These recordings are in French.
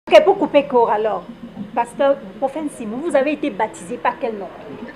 Ok, pour couper court alors, pasteur, prophète Simon, vous avez été baptisé par quel nom?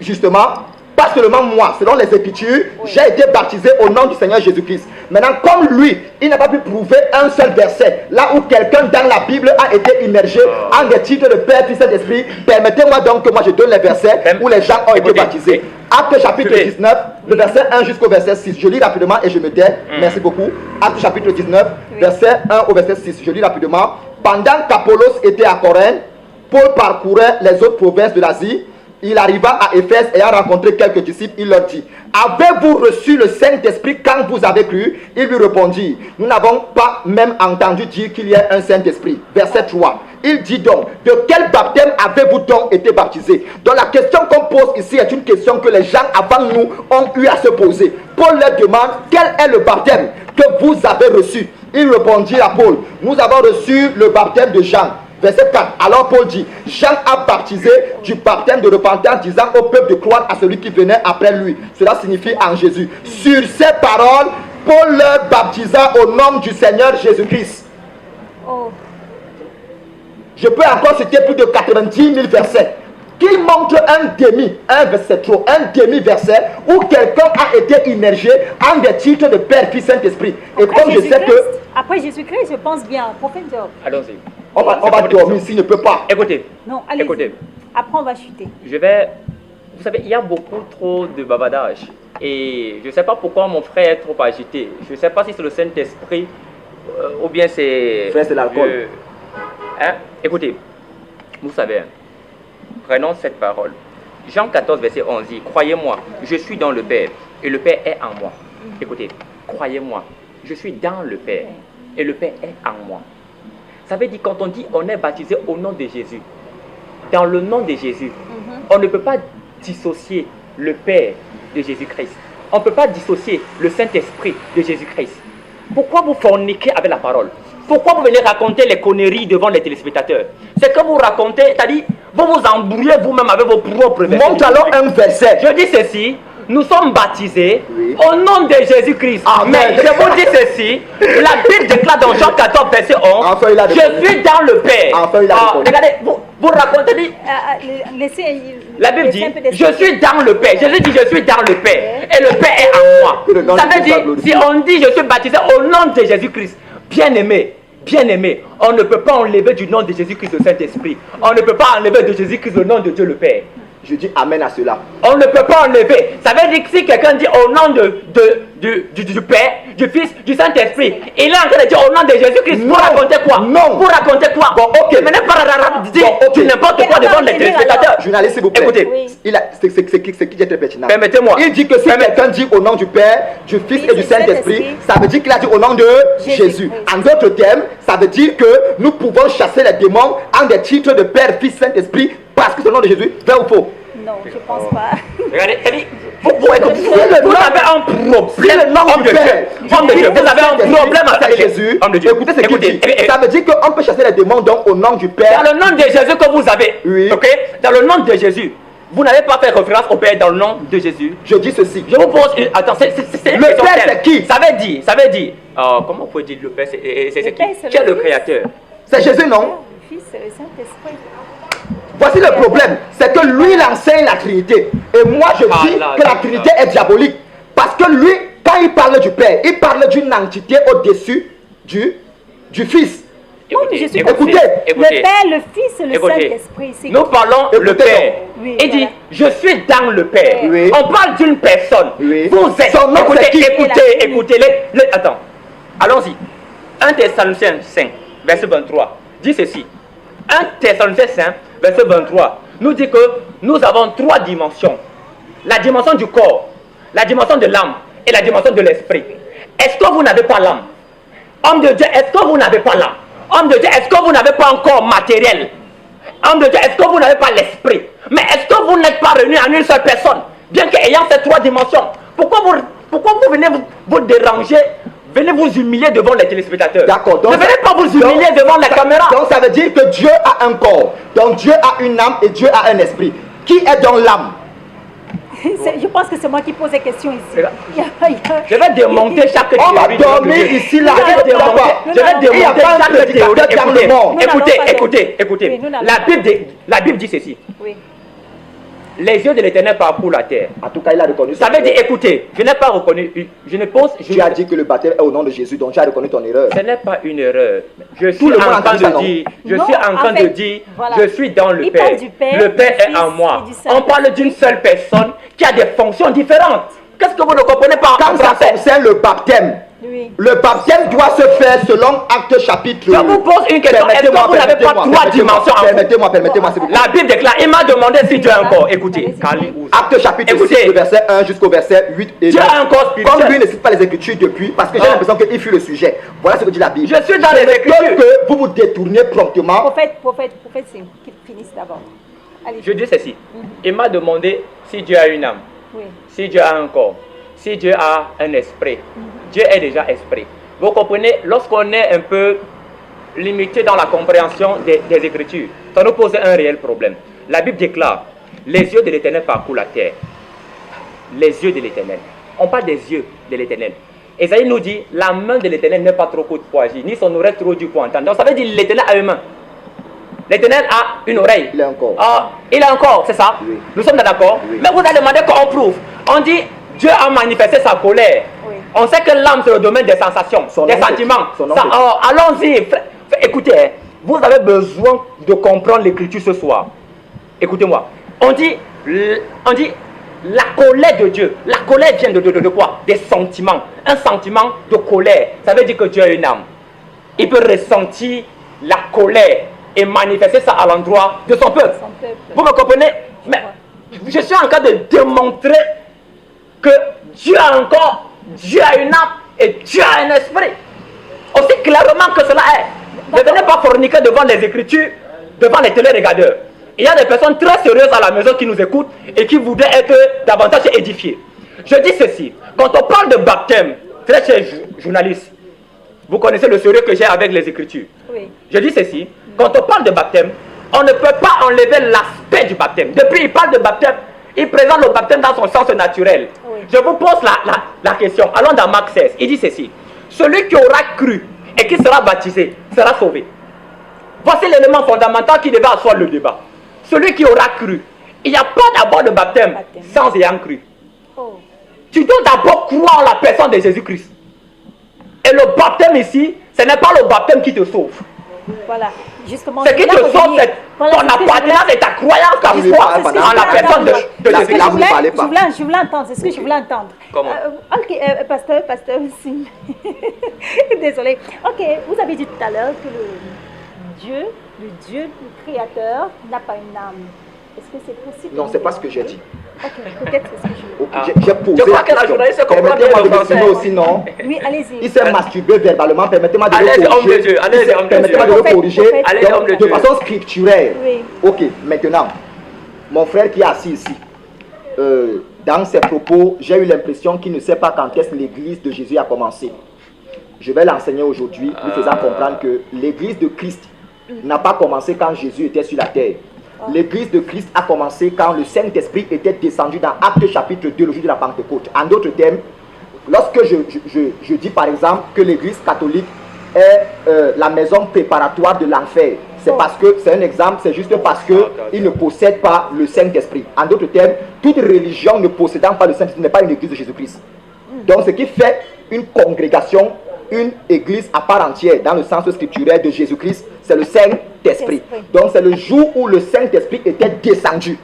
Justement, pas seulement moi, selon les Écritures, oui, j'ai été baptisé au nom du Seigneur Jésus-Christ. Maintenant, comme lui, il n'a pas pu prouver un seul verset, là où quelqu'un dans la Bible a été immergé en des titres de Père, Fils et Saint-Esprit, permettez-moi donc que moi je donne les versets où les gens ont été baptisés. Acte chapitre 19, le verset 1 jusqu'au verset 6. Je lis rapidement et je me tais. Merci beaucoup. Acte chapitre 19, verset 1 au verset 6. Je lis rapidement. Pendant qu'Apollos était à Corinthe, Paul parcourait les autres provinces de l'Asie. Il arriva à Éphèse et a rencontré quelques disciples. Il leur dit: avez-vous reçu le Saint-Esprit quand vous avez cru? Ils lui répondirent: nous n'avons pas même entendu dire qu'il y ait un Saint-Esprit. Verset 3. Il dit donc: de quel baptême avez-vous donc été baptisé? Donc la question qu'on pose ici est une question que les gens avant nous ont eu à se poser. Paul leur demande: quel est le baptême que vous avez reçu? Il répondit à Paul: nous avons reçu le baptême de Jean. Verset 4. Alors Paul dit: Jean a baptisé du baptême de repentance, disant au peuple de croire à celui qui venait après lui. Cela signifie en Jésus. Sur ces paroles, Paul leur baptisa au nom du Seigneur Jésus-Christ. Oh. Je peux encore citer plus de 90 000 versets qui montrent un demi-verset où quelqu'un a été immergé en des titres de Père, Fils, Saint-Esprit. Et comme je sais que... Après Jésus-Christ, je pense bien. Prophète Job. Allons-y. On va dormir s'il ne peut pas. Écoutez. Non, allez. Écoutez. Après, on va chuter. Vous savez, il y a beaucoup trop de bavardage. Et je ne sais pas pourquoi mon frère est trop agité. Je ne sais pas si c'est le Saint-Esprit ou bien c'est... Frère, c'est l'alcool. Écoutez, vous savez, prenons cette parole. Jean 14, verset 11 dit: croyez-moi, je suis dans le Père et le Père est en moi. Écoutez, croyez-moi, je suis dans le Père et le Père est en moi. Ça veut dire, quand on dit on est baptisé au nom de Jésus, dans le nom de Jésus, on ne peut pas dissocier le Père de Jésus-Christ. On ne peut pas dissocier le Saint-Esprit de Jésus-Christ. Pourquoi vous forniquez avec la parole? Pourquoi vous venez raconter les conneries devant les téléspectateurs? C'est que vous racontez, c'est-à-dire, vous vous embrouillez vous-même avec vos propres versets. Montre alors un verset. Je dis ceci: nous sommes baptisés au nom de Jésus-Christ. Mais je vous dis ceci, la Bible déclare dans Jean 14, verset 11, enfin, je suis dans le Père. Enfin, regardez, vous racontez, la Bible dit, je suis dans le Père. Jésus dit, je suis dans le Père. Et le Père est en moi. Ça veut dire, si on dit, je suis baptisé au nom de Jésus-Christ, bien-aimé, on ne peut pas enlever du nom de Jésus-Christ le Saint-Esprit. On ne peut pas enlever de Jésus-Christ le nom de Dieu le Père. Je dis amen à cela. On ne peut pas enlever. Ça veut dire que si quelqu'un dit au nom du Père, du Fils, du Saint-Esprit, il est en train de dire au nom de Jésus-Christ. Vous racontez quoi? Non. Vous racontez quoi? Bon, ok. Mais n'est pas dire n'importe quoi devant les téléspectateurs. Journaliste, s'il vous plaît. Écoutez. C'est qui est très pertinent. Permettez-moi. Il dit que si quelqu'un dit au nom du Père, du Fils et du Saint-Esprit, ça veut dire qu'il a dit au nom de Jésus. En d'autres termes, ça veut dire que nous pouvons chasser les démons en des titres de Père, Fils, Saint-Esprit, parce que c'est le nom de Jésus. Vrai ou faux? Non, je pense pas. Regardez, vous avez un problème, homme de Dieu. Vous avez un problème avec Jésus. Écoutez ce qu'il dit. Ça veut dire qu'on peut chasser les démons donc au nom du Père. Dans le nom de Jésus que vous avez. Oui. Ok. Dans le nom de Jésus. Vous n'avez pas fait référence au Père dans le nom de Jésus. Je dis ceci. Je vous pose une... Attends, c'est le Père, c'est qui? Ça veut dire... comment on peut dire le Père, c'est qui? Qui est le Créateur? C'est Jésus, non? Le Fils, c'est le Saint-Esprit. Voici le problème, c'est que lui il enseigne la Trinité. Et moi je dis que la Trinité est diabolique. Parce que lui, quand il parle du Père, il parle d'une entité au-dessus du Fils. Écoutez, le Père, le Fils et le Saint-Esprit. Nous parlons le Père. Oui, il dit, je suis dans le Père. Oui. On parle d'une personne. Oui. Vous êtes. Écoutez. Attends, allons-y. 1 Thessaloniciens 5, verset 23, dit ceci. 1 Thessaloniciens 5, verset 23, nous dit que nous avons 3 dimensions. La dimension du corps, la dimension de l'âme et la dimension de l'esprit. Est-ce que vous n'avez pas l'âme? Homme de Dieu, est-ce que vous n'avez pas l'âme? Homme de Dieu, est-ce que vous n'avez pas un corps matériel? Homme de Dieu, est-ce que vous n'avez pas l'esprit? Mais est-ce que vous n'êtes pas réunis en une seule personne? Bien qu'ayant ces 3 dimensions, pourquoi vous venez vous déranger? Venez vous humilier devant les téléspectateurs. D'accord. Ne venez pas vous humilier devant la caméra. Donc ça veut dire que Dieu a un corps. Donc Dieu a une âme et Dieu a un esprit. Qui est dans l'âme? Je pense que c'est moi qui pose les questions ici. Je vais démonter chaque théorie. On va dormir ici, là. Je vais démonter chaque théorie. Écoutez. Oui, La Bible dit ceci. Oui. Les yeux de l'Éternel parcourent la terre. En tout cas, il a reconnu. Ça veut dire, écoutez, je n'ai pas reconnu, je ne pense... Tu as dit que le baptême est au nom de Jésus, donc tu as reconnu ton erreur. Ce n'est pas une erreur. Je suis en train de dire, je suis dans le Père. Le Père est en moi. On parle d'une seule personne qui a des fonctions différentes. Qu'est-ce que vous ne comprenez pas? Quand ça concerne le baptême, Oui. le baptême doit se faire selon Acte chapitre. Je vous pose une question. Est-ce que vous n'avez pas trois dimensions en vous? Permettez-moi, s'il vous plaît. La Bible déclare, il m'a demandé si Dieu a un corps. Écoutez, Acte chapitre 6, le verset 1 jusqu'au verset 8 et 9. Dieu a un corps spirituel. Comme lui ne cite pas les Écritures depuis, parce que j'ai l'impression qu'il fuit le sujet. Voilà ce que dit la Bible. Je suis dans les Écritures. Que vous vous détournez promptement. Prophète, c'est qu'ils finissent d'abord. Allez. Je dis ceci. Il m'a demandé si Dieu a une âme, Oui. si Dieu a un corps, si Dieu a un esprit. Dieu est déjà esprit. Vous comprenez, lorsqu'on est un peu limité dans la compréhension des Écritures, ça nous pose un réel problème. La Bible déclare, les yeux de l'Éternel parcourent la terre. Les yeux de l'Éternel. On parle des yeux de l'Éternel. Ésaïe nous dit, la main de l'Éternel n'est pas trop courte pour agir, ni son oreille trop dure pour entendre. Donc ça veut dire l'Éternel a une main. L'Éternel a une oreille. Il a un corps. Il a un corps, c'est ça? Oui. Nous sommes d'accord? Oui. Mais vous avez demandé qu'on prouve. On dit, Dieu a manifesté sa colère. Oui. On sait que l'âme, c'est le domaine des sensations, des sentiments. Allons-y. Écoutez, vous avez besoin de comprendre l'écriture ce soir. Écoutez-moi. On dit, la colère de Dieu. La colère vient de quoi? Des sentiments. Un sentiment de colère. Ça veut dire que Dieu a une âme. Il peut ressentir la colère et manifester ça à l'endroit de son peuple. Vous me comprenez? Mais je suis en train de démontrer que Dieu a un corps, Dieu a une âme et Dieu a un esprit. Aussi clairement que cela est. Ne venez pas forniquer devant les Écritures, devant les téléregardeurs. Il y a des personnes très sérieuses à la maison qui nous écoutent et qui voudraient être davantage édifiées. Je dis ceci, quand on parle de baptême, très chers journalistes, vous connaissez le sérieux que j'ai avec les Écritures. Oui. Je dis ceci, quand on parle de baptême, on ne peut pas enlever l'aspect du baptême. Depuis, il parle de baptême, il présente le baptême dans son sens naturel. Oui. Je vous pose la question. Allons dans Marc 16. Il dit ceci. Celui qui aura cru et qui sera baptisé sera sauvé. Voici l'élément fondamental qui devait asseoir le débat. Celui qui aura cru. Il n'y a pas d'abord de baptême sans ayant cru. Oh. Tu dois d'abord croire en la personne de Jésus-Christ. Et le baptême ici, ce n'est pas le baptême qui te sauve. Voilà, justement. Ce qui te sauve, c'est ton appartenance et ta croyance à foi en la personne de Jésus-Christ. Je voulais entendre, c'est ce que je voulais entendre. Comment? Ok, pasteur aussi. Désolé. Ok, vous avez dit tout à l'heure que le Dieu, le Créateur, n'a pas une âme. Est-ce que c'est possible? Non, c'est pas ce que j'ai dit. Ok, peut-être c'est ce que je veux. J'ai posé. Je crois que la journaliste comprend bien permettez-moi le de français. m'exprimer aussi, non? Oui, allez-y. Il s'est masturbé verbalement, permettez-moi de Allez-y, le homme de corriger. Dieu, allez-y, homme de Permettez-moi de Dieu. le corriger Allez, homme de de Dieu. façon scripturaire. Oui. Ok, maintenant, mon frère qui est assis ici, dans ses propos, j'ai eu l'impression qu'il ne sait pas quand est-ce que l'église de Jésus a commencé. Je vais l'enseigner aujourd'hui, lui faisant comprendre que l'église de Christ n'a pas commencé quand Jésus était sur la terre. L'église de Christ a commencé quand le Saint-Esprit était descendu dans Actes chapitre 2, le jour de la Pentecôte. En d'autres termes, lorsque je dis par exemple que l'église catholique est la maison préparatoire de l'enfer, c'est parce que, c'est un exemple, c'est juste parce qu'il ne possède pas le Saint-Esprit. En d'autres termes, toute religion ne possédant pas le Saint-Esprit n'est pas une église de Jésus-Christ. Donc ce qui fait une congrégation, une église à part entière, dans le sens scripturaire de Jésus-Christ, c'est le Saint-Esprit. Donc c'est le jour où le Saint-Esprit était descendu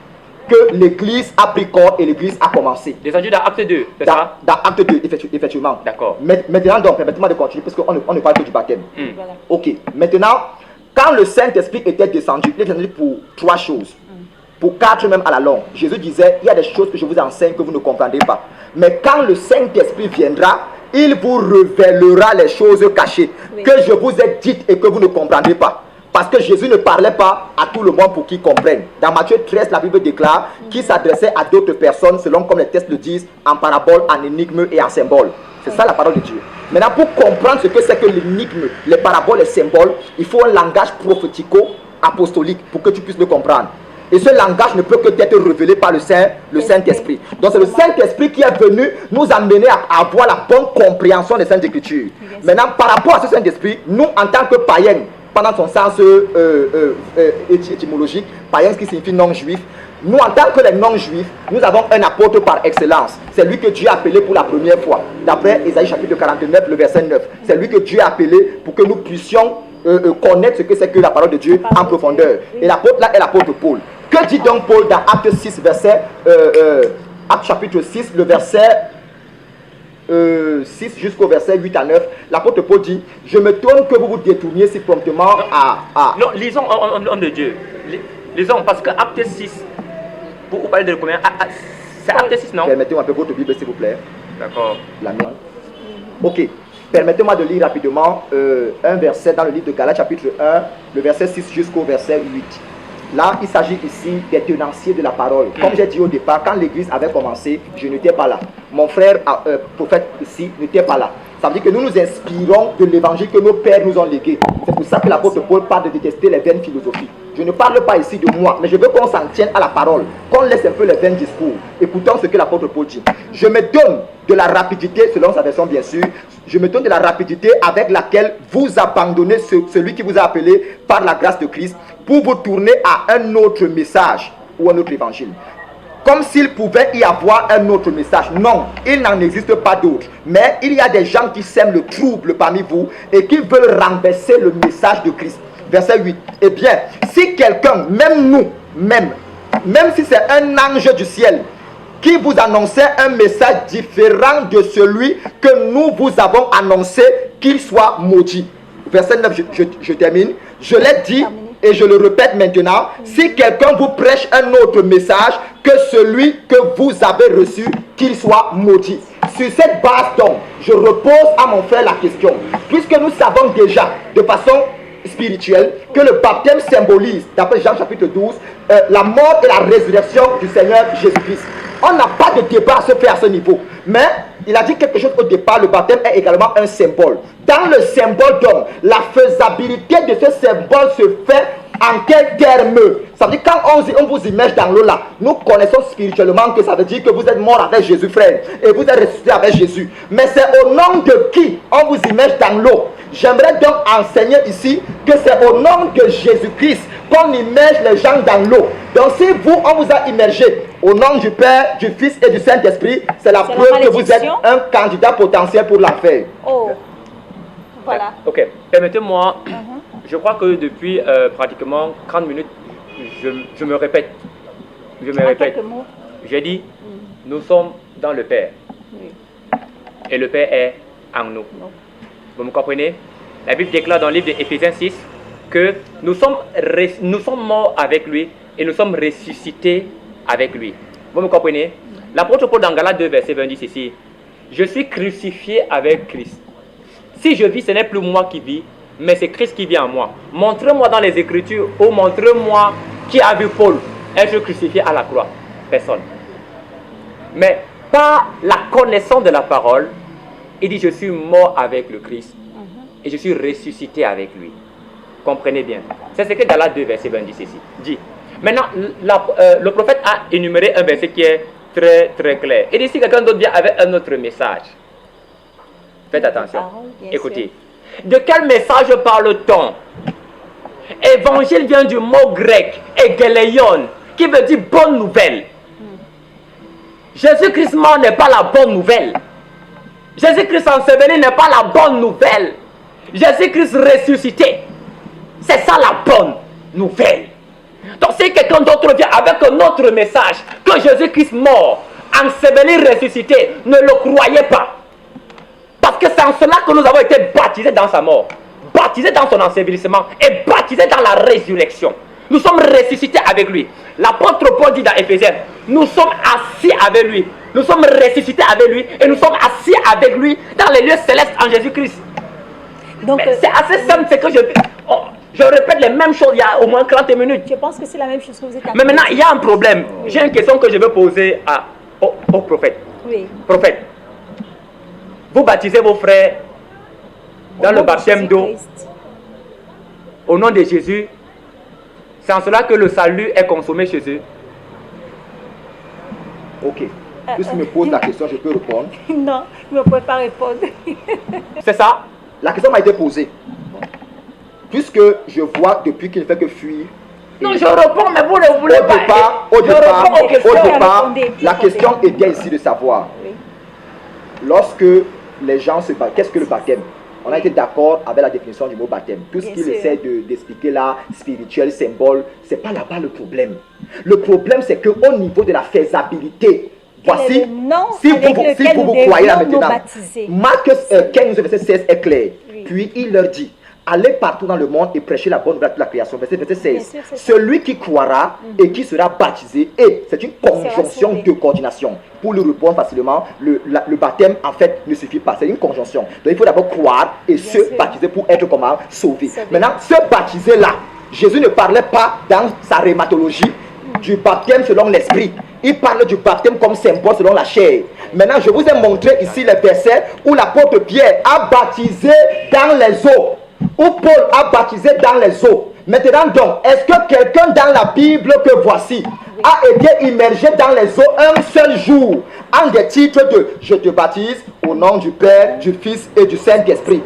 que l'église a pris corps et l'église a commencé. Descendu dans Acte 2, c'est ça? Dans Acte 2, effectivement. D'accord. Maintenant donc, permettez-moi de continuer, parce qu'on ne parle que du baptême. Voilà. Ok, maintenant, quand le Saint-Esprit était descendu, il est descendu pour 3 choses. Pour 4 même à la longue. Jésus disait, il y a des choses que je vous enseigne que vous ne comprendrez pas. Mais quand le Saint-Esprit viendra, il vous révélera les choses cachées que je vous ai dites et que vous ne comprendrez pas. Parce que Jésus ne parlait pas à tout le monde pour qu'ils comprennent. Dans Matthieu 13, la Bible déclare qu'il s'adressait à d'autres personnes, selon comme les textes le disent, en parabole, en énigme et en symbole. C'est ça la parole de Dieu. Maintenant, pour comprendre ce que c'est que l'énigme, les paraboles et symboles, il faut un langage prophético-apostolique pour que tu puisses le comprendre. Et ce langage ne peut que être révélé par le Saint-Esprit. Donc c'est le Saint-Esprit qui est venu nous amener à avoir la bonne compréhension des Saintes Écritures. Maintenant, par rapport à ce Saint-Esprit, nous en tant que païens, pendant son sens étymologique, païens qui signifie non-juif, nous en tant que les non-juifs, nous avons un apôtre par excellence. C'est lui que Dieu a appelé pour la première fois. D'après Ésaïe chapitre 49, le verset 9. C'est lui que Dieu a appelé pour que nous puissions connaître ce que c'est que la parole de Dieu en profondeur. Et l'apôtre là est l'apôtre Paul. Que dit donc Paul dans Acte 6, Acte chapitre 6, le verset 6 jusqu'au verset 8 à 9, l'apôtre Paul dit: je me tourne que vous vous détourniez si promptement à... Non, lisons homme de Dieu. Lisons, parce que Acte 6, vous parlez de combien? C'est Acte 6, non? Permettez-moi un peu votre Bible, s'il vous plaît. D'accord. La mienne. Ok. Permettez-moi de lire rapidement un verset dans le livre de Galates, chapitre 1, le verset 6 jusqu'au verset 8. Là, il s'agit ici des tenanciers de la parole. Comme j'ai dit au départ, quand l'église avait commencé, je n'étais pas là. Mon frère, prophète ici, n'était pas là. Ça veut dire que nous nous inspirons de l'évangile que nos pères nous ont légué. C'est pour ça que l'apôtre Paul parle de détester les vaines philosophies. Je ne parle pas ici de moi, mais je veux qu'on s'en tienne à la parole, qu'on laisse un peu les vains discours. Écoutons ce que l'apôtre Paul dit. Je me donne de la rapidité, selon sa version bien sûr, je me donne de la rapidité avec laquelle vous abandonnez celui qui vous a appelé par la grâce de Christ pour vous tourner à un autre message ou un autre évangile. Comme s'il pouvait y avoir un autre message. Non, il n'en existe pas d'autre. Mais il y a des gens qui sèment le trouble parmi vous et qui veulent renverser le message de Christ. Verset 8. Eh bien, si quelqu'un, même nous, même si c'est un ange du ciel, qui vous annonçait un message différent de celui que nous vous avons annoncé, qu'il soit maudit. Verset 9, je termine. Je l'ai dit et je le répète maintenant. Si quelqu'un vous prêche un autre message que celui que vous avez reçu, qu'il soit maudit. Sur cette base donc, je repose à mon frère la question. Puisque nous savons déjà de façon spirituelle que le baptême symbolise, d'après Jean chapitre 12, la mort et la résurrection du Seigneur Jésus-Christ. On n'a pas de débat à se faire à ce niveau. Mais il a dit quelque chose au départ, le baptême est également un symbole. Dans le symbole donc, la faisabilité de ce symbole se fait en quel terme? Ça veut dire quand on vous immerge dans l'eau là, nous connaissons spirituellement que ça veut dire que vous êtes mort avec Jésus frère et vous êtes ressuscité avec Jésus. Mais c'est au nom de qui on vous immerge dans l'eau? J'aimerais donc enseigner ici que c'est au nom de Jésus-Christ qu'on immerge les gens dans l'eau. Donc si vous, on vous a immergé au nom du Père, du Fils et du Saint-Esprit, c'est la preuve que vous êtes un candidat potentiel pour l'enfer. Oh, voilà. Ok, permettez-moi, je crois que depuis pratiquement 30 minutes, je me répète. Je me répète. J'ai dit, nous sommes dans le Père. Oui. Et le Père est en nous. Non. Vous me comprenez? La Bible déclare dans le livre d'Éphésiens 6 que nous sommes morts avec lui et nous sommes ressuscités avec lui. Vous me comprenez? L'apôtre Paul dans Galates 2, verset 20 dit ceci: je suis crucifié avec Christ. Si je vis, ce n'est plus moi qui vis, mais c'est Christ qui vit en moi. Montrez-moi dans les Écritures, ou montrez-moi qui a vu Paul être crucifié à la croix. Personne. Mais par la connaissance de la parole, il dit: je suis mort avec le Christ et je suis ressuscité avec lui. Comprenez bien. C'est ce que Galates 2, verset 20 dit ceci. Dit. Maintenant, le prophète a énuméré un verset qui est très très clair. Et si quelqu'un d'autre vient avec un autre message, faites attention. Écoutez. De quel message parle-t-on? Évangile vient du mot grec, egeleion, qui veut dire bonne nouvelle. Jésus-Christ mort n'est pas la bonne nouvelle. Jésus-Christ enseveli n'est pas la bonne nouvelle. Jésus-Christ ressuscité, c'est ça la bonne nouvelle. Donc si quelqu'un d'autre vient avec un autre message, que Jésus-Christ mort, enseveli, ressuscité, ne le croyez pas. Parce que c'est en cela que nous avons été baptisés dans sa mort, baptisés dans son ensevelissement et baptisés dans la résurrection. Nous sommes ressuscités avec lui. L'apôtre Paul dit dans Éphésiens, nous sommes assis avec lui. Nous sommes ressuscités avec lui et nous sommes assis avec lui dans les lieux célestes en Jésus-Christ. Donc c'est assez simple, c'est que je répète les mêmes choses il y a au moins 30 minutes. Je pense que c'est la même chose que vous êtes en train de dire. Mais maintenant, il y a un problème. Oui. J'ai une question que je veux poser au prophète. Oui. Prophète, vous baptisez vos frères dans le baptême d'eau au nom de Jésus C'est en cela que le salut est consommé chez eux. Ok. Puisqu'il me pose la question, je peux répondre. Non, je ne peux pas répondre. C'est ça? La question m'a été posée. Puisque je vois depuis qu'il ne fait que fuir. Non, je réponds, mais vous ne voulez pas. Au départ, Répondez. la question est bien ici de savoir. Oui. Lorsque les gens se battent, qu'est-ce que le baptême? On a été d'accord avec la définition du mot baptême. Tout ce Bien qu'il sûr. essaie d'expliquer là, spirituel, symbole, c'est pas là-bas le problème. Le problème, c'est qu'au niveau de la faisabilité, voici, est le nom si avec vous lequel nous croyez là devons nous maintenant, baptiser. Marc 15, verset 16 est clair. Oui. Puis il leur dit, allez partout dans le monde et prêchez la bonne nouvelle de la création. Verset 16. Bien sûr, c'est ça. Celui qui croira et qui sera baptisé, et c'est une conjonction sauvé. de coordination. Pour le répondre facilement, le baptême en fait ne suffit pas. C'est une conjonction. Donc il faut d'abord croire et se sûr. baptiser pour être comment? Sauvé. Sauvé. Maintenant, se baptiser là, Jésus ne parlait pas dans sa rhématologie du baptême selon l'esprit. Il parle du baptême comme symbole selon la chair. Maintenant, je vous ai montré ici les versets où l'apôtre Pierre a baptisé dans les eaux, où Paul a baptisé dans les eaux. Maintenant donc, est-ce que quelqu'un dans la Bible que voici a été immergé dans les eaux un seul jour en des titres de « Je te baptise au nom du Père, du Fils et du Saint-Esprit ».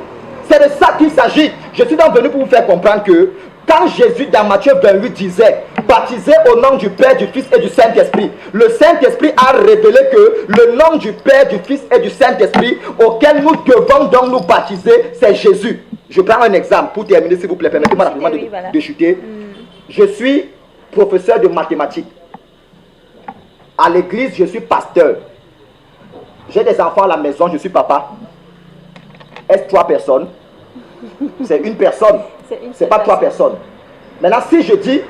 C'est de ça qu'il s'agit. Je suis donc venu pour vous faire comprendre que quand Jésus dans Matthieu 28 disait « Baptisez au nom du Père, du Fils et du Saint-Esprit », le Saint-Esprit a révélé que le nom du Père, du Fils et du Saint-Esprit auquel nous devons donc nous baptiser, c'est Jésus. Je prends un exemple pour terminer, s'il vous plaît. Permettez-moi rapidement de chuter. Je suis professeur de mathématiques. À l'église, je suis pasteur. J'ai des enfants à la maison, je suis papa. Est-ce 3 personnes? C'est une personne. C'est pas 3 personnes. Maintenant, si je dis,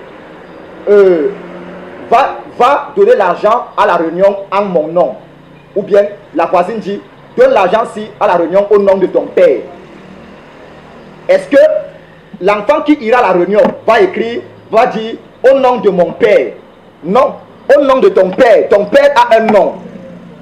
va donner l'argent à la réunion en mon nom. Ou bien la voisine dit, donne l'argent-ci à la réunion au nom de ton père. Est-ce que l'enfant qui ira à la réunion va écrire, va dire au nom de mon père? Non, au nom de ton père. Ton père a un nom.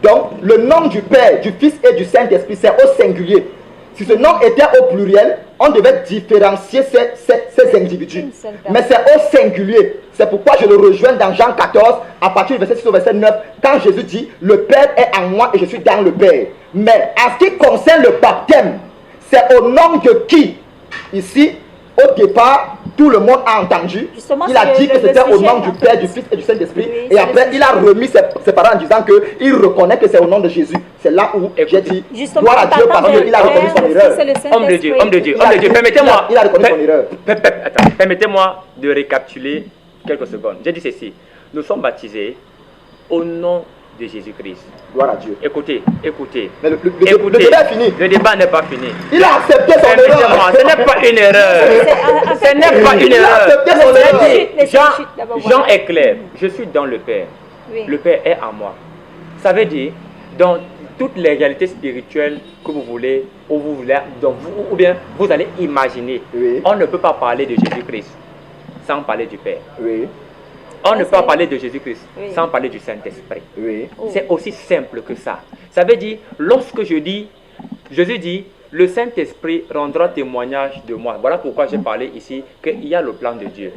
Donc, le nom du Père, du Fils et du Saint-Esprit, c'est au singulier. Si ce nom était au pluriel, on devait différencier ces individus. Mais c'est au singulier. C'est pourquoi je le rejoins dans Jean 14, à partir du verset 6 au verset 9, quand Jésus dit, le Père est en moi et je suis dans le Père. Mais en ce qui concerne le baptême, c'est au nom de qui? Ici, au départ, tout le monde a entendu. Justement, il a dit que c'était au nom du Père, du Fils et du Saint-Esprit. Oui, et après, il a remis ses parents en disant qu'il reconnaît que c'est au nom de Jésus. C'est là où j'ai dit, gloire à Dieu, parce qu'il a reconnu son erreur. Homme de Dieu, homme de Dieu, homme de Dieu, permettez-moi. Il a reconnu son erreur. Permettez-moi de récapituler quelques secondes. J'ai dit ceci. Nous sommes baptisés au nom de Jésus-Christ. Gloire à Dieu. Écoutez. Mais le débat est fini. Le débat n'est pas fini. Il a accepté son erreur. Ce n'est pas une erreur. Ce n'est pas une erreur. Jean est clair. Je suis dans le Père. Oui. Le Père est en moi. Ça veut dire, dans toutes les réalités spirituelles que vous voulez, ou bien vous allez imaginer, oui. On ne peut pas parler de Jésus-Christ sans parler du Père. Oui. On ne peut pas parler de Jésus-Christ sans parler du Saint-Esprit. Oui. C'est aussi simple que ça. Ça veut dire, lorsque Jésus dit, le Saint-Esprit rendra témoignage de moi. Voilà pourquoi j'ai parlé ici qu'il y a le plan de Dieu.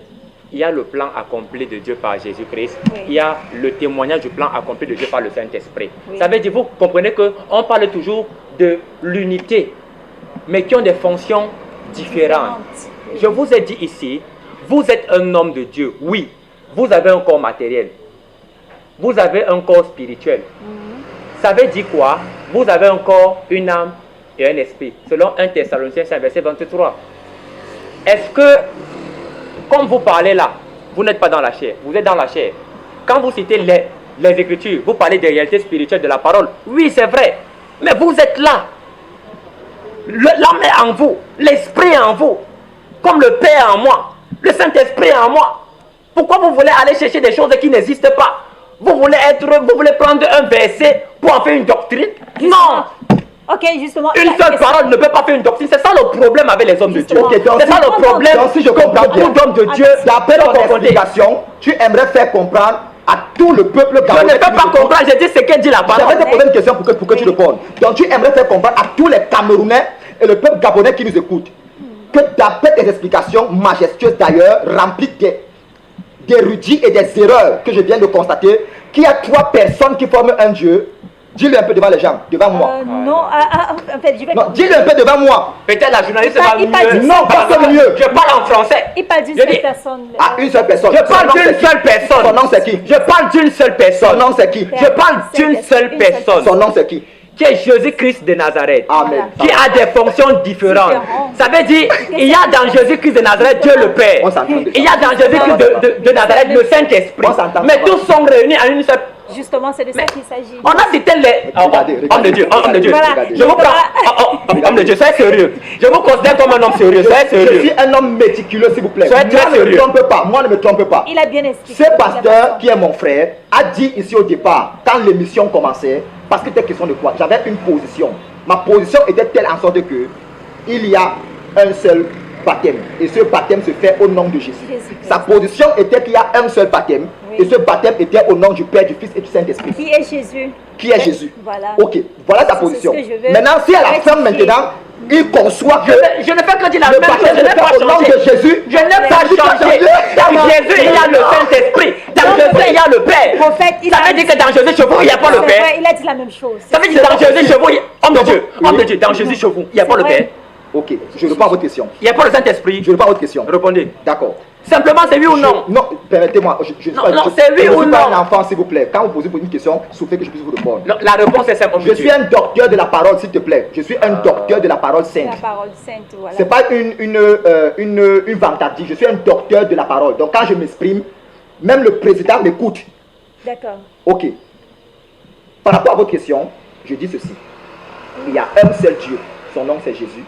Il y a le plan accompli de Dieu par Jésus-Christ. Oui. Il y a le témoignage du plan accompli de Dieu par le Saint-Esprit. Oui. Ça veut dire, vous comprenez qu'on parle toujours de l'unité, mais qui ont des fonctions différentes. Oui. Je vous ai dit ici, vous êtes un homme de Dieu, oui. Vous avez un corps matériel. Vous avez un corps spirituel. Ça veut dire quoi? Vous avez un corps, une âme et un esprit. Selon 1 Thessaloniciens 5, verset 23. Est-ce que, comme vous parlez là, vous n'êtes pas dans la chair, vous êtes dans la chair. Quand vous citez les Écritures, vous parlez des réalités spirituelles de la parole. Oui, c'est vrai. Mais vous êtes là. L'âme est en vous. L'esprit est en vous. Comme le Père en moi. Le Saint-Esprit est en moi. Pourquoi vous voulez aller chercher des choses qui n'existent pas? Vous voulez prendre un verset pour en faire une doctrine? Non! Ok, justement. Une seule parole ne peut pas faire une doctrine. C'est ça le problème avec les hommes de Dieu. Okay, c'est ça le problème. Donc, si je comprends bien, d'hommes de Dieu, d'après ton explication, tu aimerais faire comprendre à tout le peuple gabonais. Je ne peux pas comprendre, j'ai dit ce qu'elle dit la parole. J'avais te poser une question pour que tu répondes. Donc, tu aimerais faire comprendre à tous les Camerounais et le peuple gabonais qui nous écoute que d'après tes explications majestueuses d'ailleurs, remplies d'érudits et des erreurs que je viens de constater, qu'il y a 3 personnes qui forment un Dieu. Dis-le un peu devant les gens, devant moi. Non, en fait, je vais... Non, dis-le un peu devant moi. Peut-être la journaliste Il va parle- mieux. Non, pas comme mieux. Je parle en français. Il parle d'une Je seule dis- personne. Ah, une seule personne. Je Son parle nom, d'une c'est qui? seule personne. Son nom, c'est qui? Je parle d'une seule Son personne. nom, c'est qui? Je parle d'une seule personne. Son nom, c'est qui? Qui est Jésus-Christ de Nazareth. Amen. Qui a des fonctions différentes. Différentes. Ça veut dire, il y a dans Jésus-Christ de Nazareth Dieu le Père. On s'entend déjà. Il y a dans Jésus-Christ de Nazareth le Saint-Esprit. On s'entend. Mais tous sont réunis en une seule. Justement, c'est de ça qu'il s'agit. On a cité les. Regardez, Homme de Dieu, homme de Dieu. Voilà. Je vous prends. Homme de Dieu, soyez sérieux. Je vous considère comme un homme sérieux. Soyez Je sérieux. suis un homme méticuleux, s'il vous plaît. Soyez très Moi, ne me sérieux. trompe pas. Moi, ne me trompe pas. Il a bien expliqué. Ce pasteur, qui est mon frère, a dit ici au départ, quand l'émission commençait, parce que c'était question de quoi? J'avais une position. Ma position était telle en sorte que il y a un seul baptême. Et ce baptême se fait au nom de Jésus. Jésus-Christ. Sa position était qu'il y a un seul baptême. Oui. Et ce baptême était au nom du Père, du Fils et du Saint-Esprit. Qui est Jésus? Qui est Jésus? Voilà. Ok, voilà ta C'est position. ce que je veux Maintenant, si à la fin, rectifier. maintenant, il conçoit que Je ne fais que dire la le même chose. baptême Je se n'ai pas fait au nom changé. de Jésus, Je n'ai pas changé. Dans Jésus, il y a le Saint-Esprit. Dans Jésus, il y a le Père. Prophète, il Ça a veut dire que dans Jésus, chez vous, il n'y a pas le C'est Père. vrai, il a dit la même chose. Ça veut dire que dans Jésus, chez vous, homme de Dieu, dans Jésus, chez vous, il n'y a pas le C'est vrai. Père. ok, je réponds à votre question. Il n'y a pas le Saint-Esprit. Je réponds à votre question. Répondez. D'accord. Simplement, c'est oui ou non. Non, permettez-moi. Je Non, non, c'est oui je ou suis pas non. un enfant, s'il vous plaît. Quand vous posez une question, soufflez que je puisse vous répondre. Non, la réponse est simple. homme Je de suis Dieu. un docteur de la parole, s'il te plaît. Je suis un docteur de la parole La sainte. parole sainte, voilà. C'est pas une vantardise. Je suis un docteur de la parole. Donc quand je m'exprime, même le président m'écoute. D'accord. Ok. Par rapport à votre question, je dis ceci. Il y a un seul Dieu. Son nom c'est Jésus,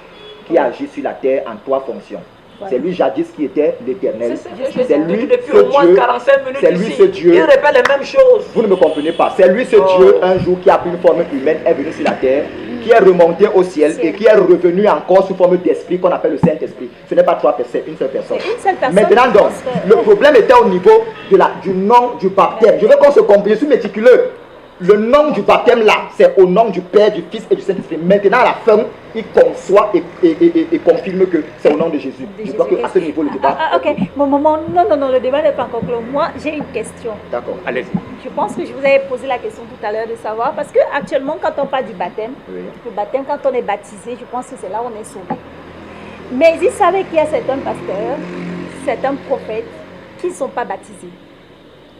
qui a agi sur la terre en 3 fonctions. Voilà. C'est lui jadis qui était l'Éternel. C'est lui depuis ce au moins Dieu. 45 minutes C'est lui ici. ce Dieu. Il répète les mêmes choses. Vous ne me comprenez pas. C'est lui ce Dieu, un jour, qui a pris une forme humaine, est venu sur la terre, qui est remonté au ciel et qui est revenu encore sous forme d'esprit qu'on appelle le Saint-Esprit. Ce n'est pas 3 personnes, c'est une seule personne. C'est une seule personne. Maintenant donc, Je pense que- le problème était au niveau du nom du baptême. Je veux qu'on se comprenne, je suis méticuleux. Le nom du baptême là, c'est au nom du Père, du Fils et du Saint-Esprit. Maintenant à la fin, il conçoit et confirme que c'est au nom de Jésus. De Je crois Jésus. qu'à ce niveau, le débat. Ok, non, le débat n'est pas encore clos. Moi, j'ai une question. D'accord. Allez-y. Je pense que je vous avais posé la question tout à l'heure de savoir, parce que actuellement, quand on parle du baptême, Oui. le baptême, quand on est baptisé, je pense que c'est là où on est sauvé. Mais ils savaient qu'il y a certains pasteurs, certains prophètes qui ne sont pas baptisés,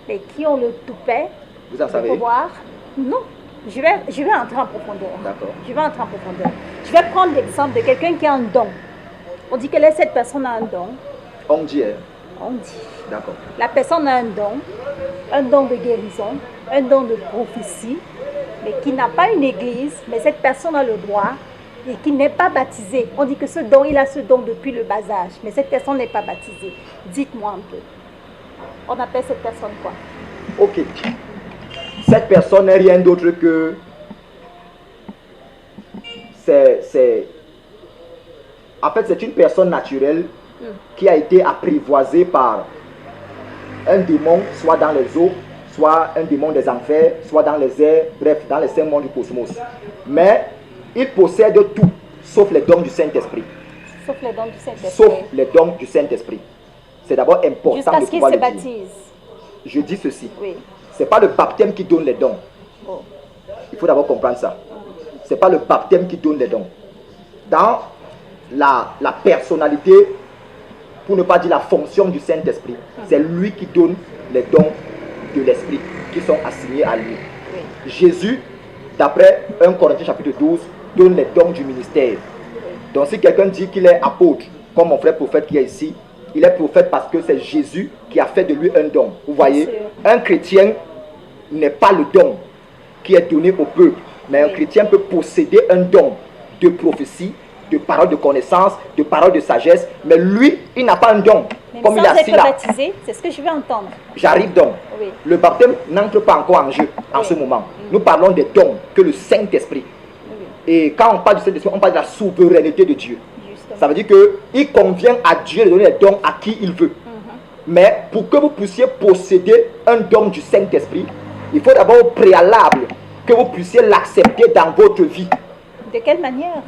mais qui ont le toupet Vous en de savez? pouvoir. Non, je vais entrer en profondeur. D'accord. Je vais entrer en profondeur. Je vais prendre l'exemple de quelqu'un qui a un don. On dit que cette personne a un don. On dit, hein. On dit. D'accord. La personne a un don de guérison, un don de prophétie, mais qui n'a pas une église, mais cette personne a le droit et qui n'est pas baptisée. On dit que ce don, il a ce don depuis le bas âge, mais cette personne n'est pas baptisée. Dites-moi un peu. On appelle cette personne quoi? Ok. Cette personne n'est rien d'autre que... En fait, c'est une personne naturelle qui a été apprivoisée par un démon, soit dans les eaux, soit un démon des enfers, soit dans les airs, bref, dans les 5 mondes du cosmos. Mais il possède tout, sauf les dons du Saint-Esprit. Sauf les dons du Saint-Esprit. Sauf les dons du Saint-Esprit. C'est d'abord important Jusqu'à de ce qu'il pouvoir se le dire. baptise. Je dis ceci. Oui. C'est pas le baptême qui donne les dons. Bon. Il faut d'abord comprendre ça. C'est pas le baptême qui donne les dons. Dans la personnalité, pour ne pas dire la fonction du Saint-Esprit, c'est lui qui donne les dons de l'Esprit qui sont assignés à lui. Oui. Jésus, d'après 1 Corinthiens chapitre 12, donne les dons du ministère. Donc si quelqu'un dit qu'il est apôtre, comme mon frère prophète qui est ici, il est prophète parce que c'est Jésus qui a fait de lui un don. Vous voyez, un chrétien n'est pas le don qui est donné au peuple, mais un chrétien peut posséder un don de prophétie, de parole de connaissance, de parole de sagesse, mais lui, il n'a pas un don. Même Comme il est sans assis être là, baptisé, c'est ce que je vais entendre. j'arrive donc. Oui. Le baptême n'entre pas encore en jeu en Oui. ce moment. Nous parlons des dons que le Saint-Esprit. Oui, Et quand on parle du Saint-Esprit, on parle de la souveraineté de Dieu. justement. Ça veut dire qu'il convient à Dieu de donner les dons à qui il veut. Mais pour que vous puissiez posséder un don du Saint-Esprit, il faut d'abord au préalable que vous puissiez l'accepter dans votre vie. De quelle manière?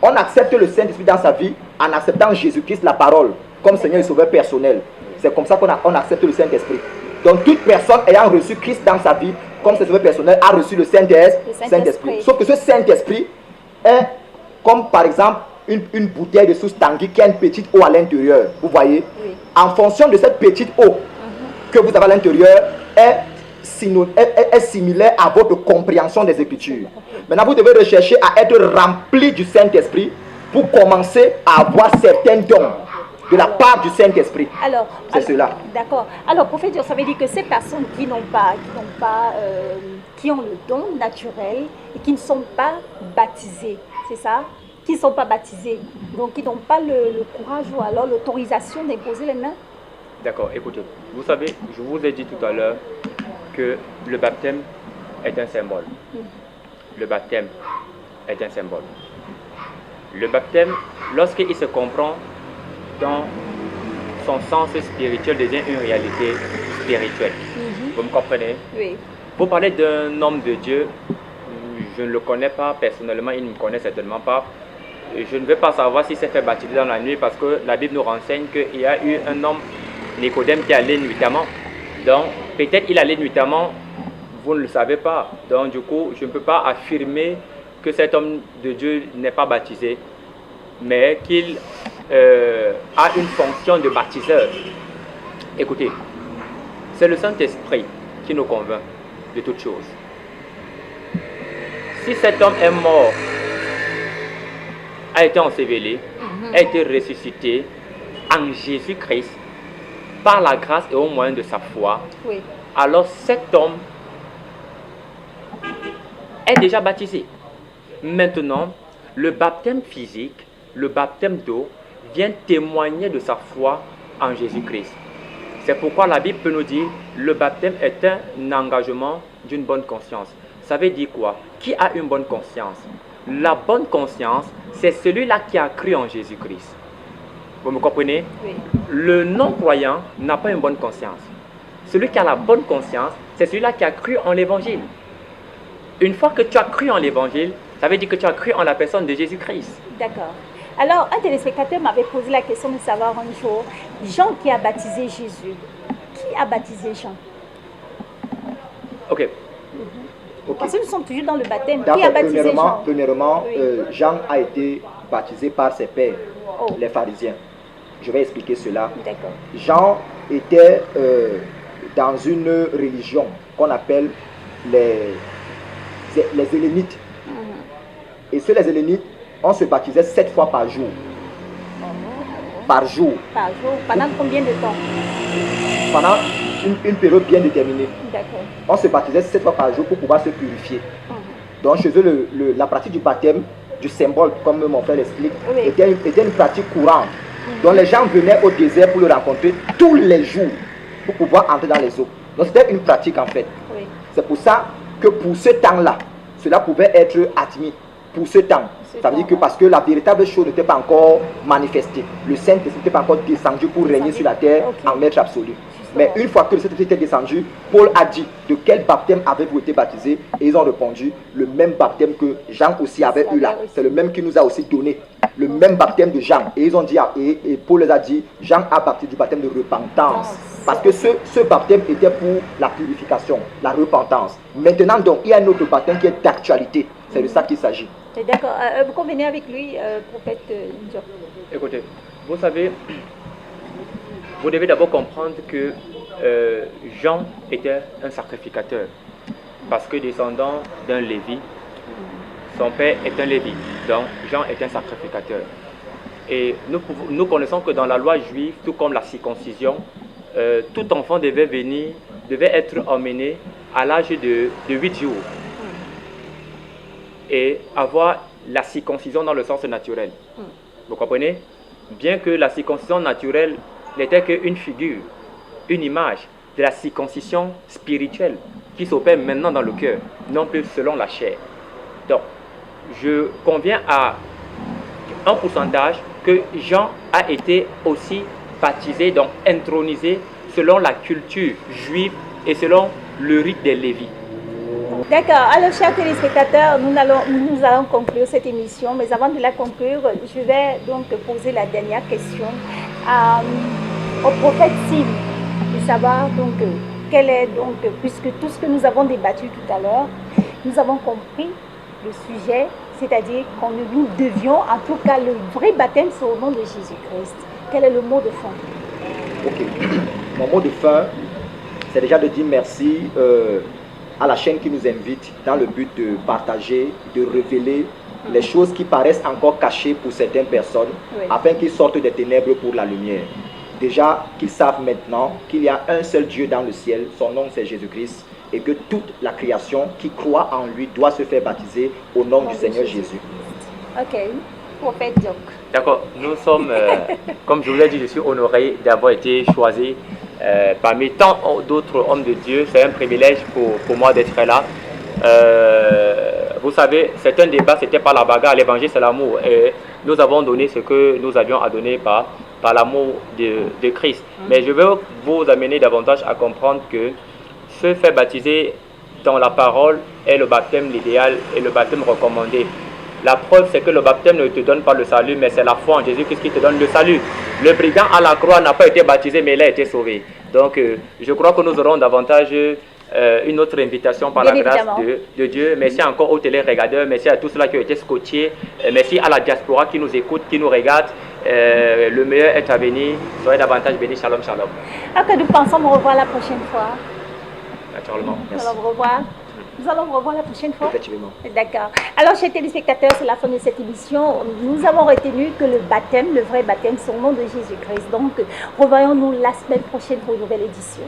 On accepte le Saint-Esprit dans sa vie en acceptant Jésus-Christ, la parole, comme Seigneur et Sauveur personnel. C'est comme ça qu'on accepte le Saint-Esprit. Donc toute personne ayant reçu Christ dans sa vie, comme ses œuvres personnelles, a reçu le Saint-Esprit. Sauf que ce Saint-Esprit est comme par exemple une bouteille de sauce Tanguy qui a une petite eau à l'intérieur. Vous voyez? Oui. En fonction de cette petite eau que vous avez à l'intérieur est similaire à votre compréhension des Écritures. Maintenant, vous devez rechercher à être rempli du Saint-Esprit pour commencer à avoir certains dons de la part du Saint-Esprit. C'est cela. D'accord. Alors, prophète, ça veut dire que ces personnes qui ont le don naturel et qui ne sont pas baptisées, c'est ça? Qui ne sont pas baptisés, donc qui n'ont pas le courage ou alors l'autorisation d'imposer les mains. D'accord, écoutez, vous savez, je vous ai dit tout à l'heure que le baptême est un symbole. Le baptême est un symbole. Le baptême, lorsqu'il se comprend dans son sens spirituel, devient une réalité spirituelle. Vous me comprenez? Oui. Vous parlez d'un homme de Dieu, je ne le connais pas personnellement, il ne me connaît certainement pas. Je ne veux pas savoir s'il s'est fait baptiser dans la nuit parce que la Bible nous renseigne qu'il y a eu un homme, Nicodème, qui allait nuitamment. Donc, peut-être il allait nuitamment, vous ne le savez pas. Donc, du coup, je ne peux pas affirmer que cet homme de Dieu n'est pas baptisé, mais qu'il a une fonction de baptiseur. Écoutez, c'est le Saint-Esprit qui nous convainc de toutes choses. Si cet homme est mort, a été enseveli, a été ressuscité en Jésus-Christ par la grâce et au moyen de sa foi, oui. Alors cet homme est déjà baptisé. Maintenant, le baptême physique, le baptême d'eau, vient témoigner de sa foi en Jésus-Christ. C'est pourquoi la Bible peut nous dire le baptême est un engagement d'une bonne conscience. Ça veut dire quoi? Qui a une bonne conscience? La bonne conscience, c'est celui-là qui a cru en Jésus-Christ. Vous me comprenez? Oui. Le non-croyant n'a pas une bonne conscience. Celui qui a la bonne conscience, c'est celui-là qui a cru en l'Évangile. Une fois que tu as cru en l'Évangile, ça veut dire que tu as cru en la personne de Jésus-Christ. D'accord. Alors, un téléspectateur m'avait posé la question de savoir un jour, Jean qui a baptisé Jésus, qui a baptisé Jean? Ok. Parce que nous sommes toujours dans le baptême. Qui a baptisé Jean? Premièrement, oui. Jean a été baptisé par ses pères, les pharisiens. Je vais expliquer cela. Jean était dans une religion qu'on appelle les Hélénites. Et ceux les Hélénites, on se baptisait 7 fois par jour. Par jour. Par jour. Pendant combien de temps? Pendant une période bien déterminée. D'accord. On se baptisait 7 fois par jour pour pouvoir se purifier. Donc chez eux, la pratique du baptême, du symbole, comme mon frère l'explique, oui. était une pratique courante. Donc les gens venaient au désert pour le rencontrer tous les jours pour pouvoir entrer dans les eaux. Donc c'était une pratique en fait. Oui. C'est pour ça que pour ce temps-là, cela pouvait être admis. Pour ce temps. Ça veut dire que parce que la véritable chose n'était pas encore manifestée. Le Saint-Esprit n'était pas encore descendu pour régner sur la terre en maître absolu. Mais une fois que le Saint-Esprit était descendu, Paul a dit de quel baptême avez-vous été baptisé? Et ils ont répondu le même baptême que Jean aussi avait eu là. C'est le même qui nous a aussi donné. Le même baptême de Jean. Et ils ont dit, et Paul les a dit, Jean a baptisé du baptême de repentance. Parce que ce baptême était pour la purification, la repentance. Maintenant donc, il y a un autre baptême qui est d'actualité. C'est de ça qu'il s'agit. D'accord. Vous convenez avec lui, prophète Diop? Écoutez, vous savez, vous devez d'abord comprendre que Jean était un sacrificateur. Parce que descendant d'un Lévi, son père est un Lévi. Donc Jean est un sacrificateur. Et nous connaissons que dans la loi juive, tout comme la circoncision, tout enfant devait être emmené à l'âge de 8 jours. Et avoir la circoncision dans le sens naturel. Vous comprenez? Bien que la circoncision naturelle n'était qu'une figure, une image de la circoncision spirituelle qui s'opère maintenant dans le cœur, non plus selon la chair. Donc, je conviens à un pourcentage que Jean a été aussi baptisé, donc intronisé selon la culture juive et selon le rite des Lévites. D'accord. Alors, chers téléspectateurs, nous allons conclure cette émission. Mais avant de la conclure, je vais donc poser la dernière question. au prophète Sim de savoir donc quel est donc, puisque tout ce que nous avons débattu tout à l'heure, nous avons compris le sujet, c'est-à-dire qu'on nous devions, en tout cas le vrai baptême, c'est au nom de Jésus-Christ. Quel est le mot de fin? Ok, mon mot de fin, c'est déjà de dire merci à la chaîne qui nous invite dans le but de partager, de révéler les choses qui paraissent encore cachées pour certaines personnes, afin qu'ils sortent des ténèbres pour la lumière. Déjà qu'ils savent maintenant qu'il y a un seul Dieu dans le ciel, son nom c'est Jésus-Christ, et que toute la création qui croit en lui doit se faire baptiser au nom du Seigneur Jésus. Ok, prophète Diok. D'accord, nous sommes, comme je vous l'ai dit, je suis honoré d'avoir été choisi parmi tant d'autres hommes de Dieu. C'est un privilège pour moi d'être là. Vous savez, c'est un débat, c'était pas la bagarre, l'évangile c'est l'amour. Et nous avons donné ce que nous avions à donner par l'amour de Christ. Mais je veux vous amener davantage à comprendre que se faire baptiser dans la parole est le baptême l'idéal et le baptême recommandé. La preuve, c'est que le baptême ne te donne pas le salut, mais c'est la foi en Jésus-Christ qui te donne le salut. Le brigand à la croix n'a pas été baptisé, mais il a été sauvé. Donc, je crois que nous aurons davantage une autre invitation par la grâce de Dieu. Merci encore aux télé-regardeurs, merci à tous ceux qui ont été scotchés, merci à la diaspora qui nous écoute, qui nous regarde. Le meilleur est à venir. Soyez davantage bénis. Shalom, shalom. Ok, nous pensons nous revoir la prochaine fois. Naturellement. Nous allons vous revoir. Nous allons vous revoir la prochaine fois. Effectivement. D'accord. Alors, chers téléspectateurs, c'est la fin de cette émission. Nous avons retenu que le baptême, le vrai baptême, c'est au nom de Jésus-Christ. Donc, revoyons-nous la semaine prochaine pour une nouvelle édition.